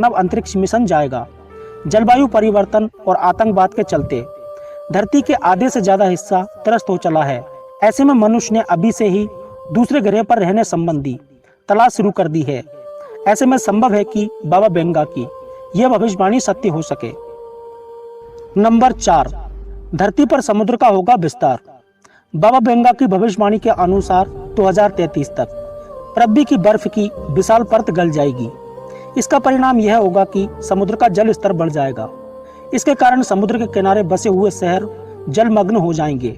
मानव अंतरिक्ष मिशन जाएगा। जलवायु परिवर्तन और आतंकवाद के चलते धरती के आधे से ज्यादा हिस्सा त्रस्त हो चला है। ऐसे में मनुष्य ने अभी से ही दूसरे ग्रह पर रहने संबंधी तलाश शुरू कर दी है। ऐसे में संभव है कि बाबा बेंगा की यह भविष्यवाणी सत्य हो सके। नंबर 4, धरती पर समुद्र का होगा विस्तार। बाबा बेंगा की भविष्यवाणी के अनुसार 2033 तक पृथ्वी की बर्फ की विशाल परत गल जाएगी। इसका परिणाम यह होगा कि समुद्र का जल स्तर बढ़ जाएगा। इसके कारण समुद्र के किनारे बसे हुए शहर जलमग्न हो जाएंगे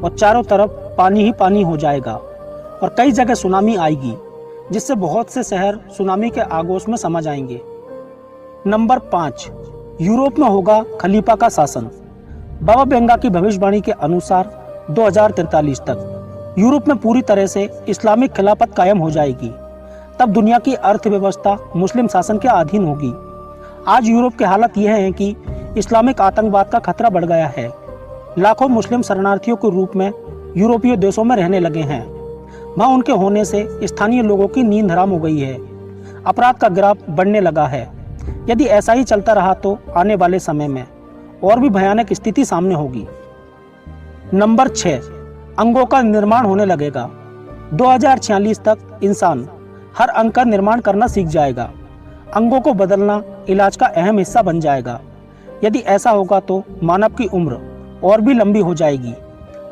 और चारों तरफ पानी ही पानी हो जाएगा और कई जगह सुनामी आएगी, जिससे बहुत से शहर सुनामी के आगोश में समा जाएंगे। नंबर 5, यूरोप में होगा खलीफा का शासन। बाबा बेंगा की भविष्यवाणी के अनुसार 2043 तक यूरोप में पूरी तरह से इस्लामिक खिलाफत कायम हो जाएगी। तब दुनिया की अर्थव्यवस्था मुस्लिम शासन के अधीन होगी। आज यूरोप की हालत यह है कि इस्लामिक आतंकवाद का खतरा बढ़ गया है। लाखों मुस्लिम शरणार्थियों के रूप में यूरोपीय देशों में रहने लगे हैं। वहां उनके होने से स्थानीय लोगों की नींद हराम हो गई है। अपराध का ग्राफ बढ़ने लगा है। यदि ऐसा ही चलता रहा तो आने वाले समय में और भी भयानक स्थिति सामने होगी। नंबर 6, अंगों का निर्माण होने लगेगा। 2046 तक इंसान हर अंग का निर्माण करना सीख जाएगा। अंगों को बदलना इलाज का अहम हिस्सा बन जाएगा। यदि ऐसा होगा तो मानव की उम्र और भी लंबी हो जाएगी।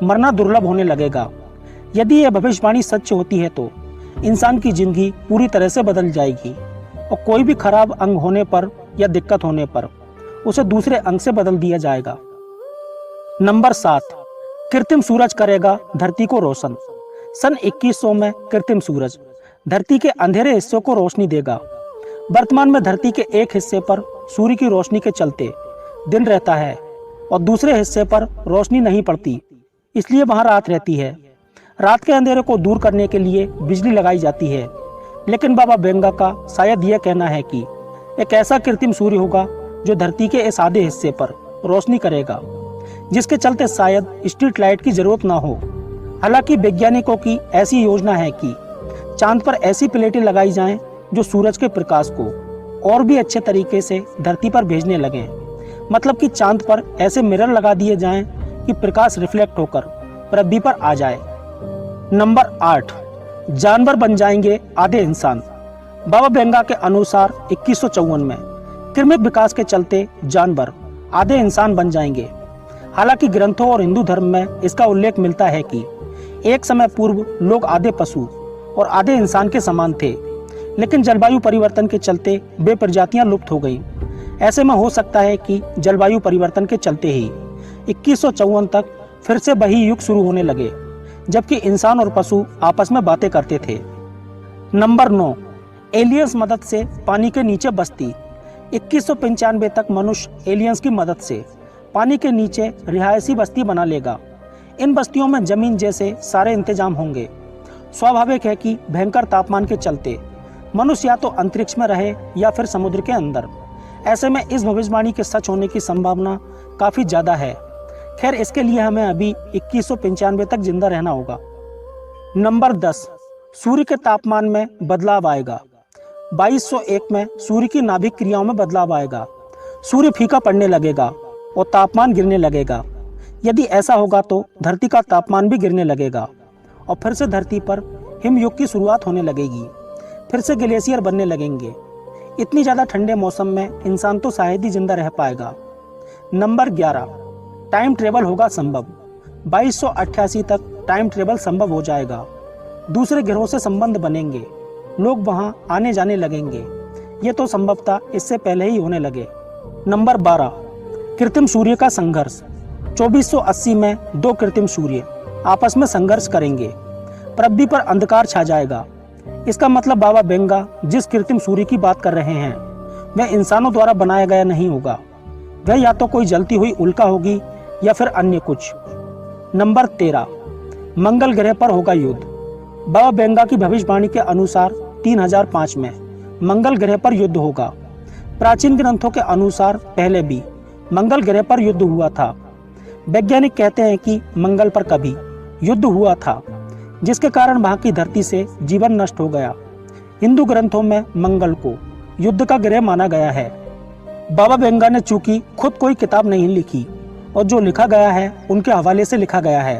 मरना दुर्लभ होने लगेगा। यदि यह भविष्यवाणी सच होती है तो इंसान की जिंदगी पूरी तरह से बदल जाएगी और कोई भी खराब अंग होने पर या दिक्कत होने पर उसे दूसरे अंग से बदल दिया जाएगा। नंबर 7, कृत्रिम सूरज करेगा धरती को रोशन। सन 2100 में कृत्रिम सूरज धरती के अंधेरे हिस्सों को रोशनी देगा। वर्तमान में धरती के एक हिस्से पर सूर्य की रोशनी के चलते दिन रहता है और दूसरे हिस्से पर रोशनी नहीं पड़ती, इसलिए वहां रात रहती है। रात के अंधेरे को दूर करने के लिए बिजली लगाई जाती है। लेकिन बाबा बेंगा का शायद यह कहना है कि एक ऐसा कृत्रिम सूर्य होगा जो धरती के इस आधे हिस्से पर रोशनी करेगा, जिसके चलते शायद स्ट्रीट लाइट की जरूरत ना हो। हालांकि वैज्ञानिकों की ऐसी योजना है कि चांद पर ऐसी प्लेटें लगाई जाएं जो सूरज के प्रकाश को और भी अच्छे तरीके से धरती पर भेजने लगें। मतलब कि चांद पर ऐसे मिरर लगा दिए जाएं कि प्रकाश रिफ्लेक्ट होकर पृथ्वी पर आ जाए। नंबर 8, जानवर बन जाएंगे आधे इंसान। बाबा बेंगा के अनुसार 2154 में कृत्रिम विकास के चलते जानवर आधे इंसान बन जाएंगे। हालांकि ग्रंथों और हिंदू धर्म में इसका उल्लेख मिलता है कि एक समय पूर्व लोग आधे पशु और आधे इंसान के समान थे, लेकिन जलवायु परिवर्तन के चलते वे प्रजातियां लुप्त हो गईं। ऐसे में हो सकता है कि जलवायु परिवर्तन के चलते ही 2154 तक फिर से वही युग शुरू होने लगे, जबकि इंसान और पशु आपस में बातें करते थे। नंबर 9, एलियंस मदद से पानी के नीचे बस्ती। 2195 तक मनुष्य एलियंस की मदद से पानी के नीचे रिहायशी बस्ती बना लेगा। इन बस्तियों में जमीन जैसे सारे इंतजाम होंगे। स्वाभाविक है कि भयंकर तापमान के चलते मनुष्य या तो अंतरिक्ष में रहे या फिर समुद्र के अंदर। ऐसे में इस भविष्यवाणी के सच होने की संभावना काफी ज्यादा है। खैर, इसके लिए हमें अभी 2195 तक जिंदा रहना होगा। नंबर 10, सूर्य के तापमान में बदलाव आएगा। 2201 में सूर्य की नाभिक क्रियाओं में बदलाव आएगा। सूर्य फीका पड़ने लगेगा और तापमान गिरने लगेगा। यदि ऐसा होगा तो धरती का तापमान भी गिरने लगेगा और फिर से धरती पर हिमयुग की शुरुआत होने लगेगी। फिर से ग्लेशियर बनने लगेंगे। इतनी ज़्यादा ठंडे मौसम में इंसान तो शायद ही जिंदा रह पाएगा। नंबर 11, टाइम ट्रेवल होगा संभव। 2288 तक टाइम ट्रेवल संभव हो जाएगा। दूसरे ग्रहों से संबंध बनेंगे। लोग वहां आने जाने लगेंगे। ये तो संभवतः इससे पहले ही होने लगे। नंबर 12, कृत्रिम सूर्य का संघर्ष। 2480 में 2 कृत्रिम सूर्य आपस में संघर्ष करेंगे। पृथ्वी पर अंधकार छा जाएगा। इसका मतलब बाबा बेंगा जिस कृत्रिम सूर्य की बात कर रहे हैं वह इंसानों द्वारा बनाया गया नहीं होगा। वह या तो कोई जलती हुई उल्का होगी या फिर अन्य कुछ। नंबर 13, मंगल ग्रह पर होगा युद्ध। बाबा बेंगा की भविष्यवाणी के अनुसार 3005 में मंगल ग्रह पर युद्ध होगा। प्राचीन ग्रंथों के अनुसार पहले भी मंगल ग्रह पर युद्ध हुआ था। वैज्ञानिक कहते हैं कि मंगल पर कभी युद्ध हुआ था, जिसके कारण वहां की धरती से जीवन नष्ट हो गया। हिंदू ग्रंथों में मंगल को युद्ध का गृह माना गया है। बाबा वेंगा ने चूंकि खुद कोई किताब नहीं लिखी और जो लिखा गया है उनके हवाले से लिखा गया है,